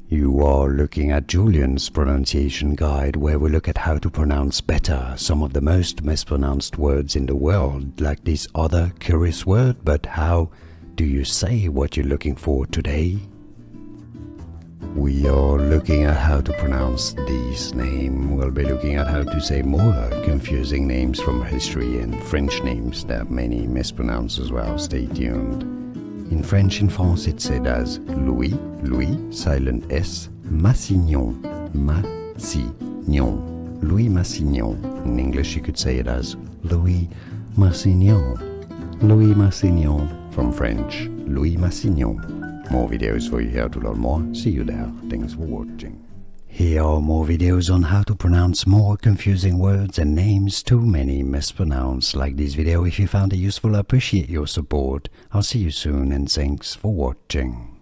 You are looking at Julian's pronunciation guide, where we look at how to pronounce better some of the most mispronounced words in the world, like this other curious word. But how do you say what you're looking for today? We are looking at how to pronounce this name. We'll be looking at how to say more confusing names from history and French names that many mispronounce as well. Stay tuned. In French, in France, it's said as Louis, silent S, Massignon, Louis Massignon. In English, you could say it as Louis Massignon. From French, Louis Massignon. More videos for you here to learn more. See you there. Thanks for watching. Here are more videos on how to pronounce more confusing words and names too many mispronounced. Like this video if you found it useful. I appreciate your support. I'll see you soon and thanks for watching.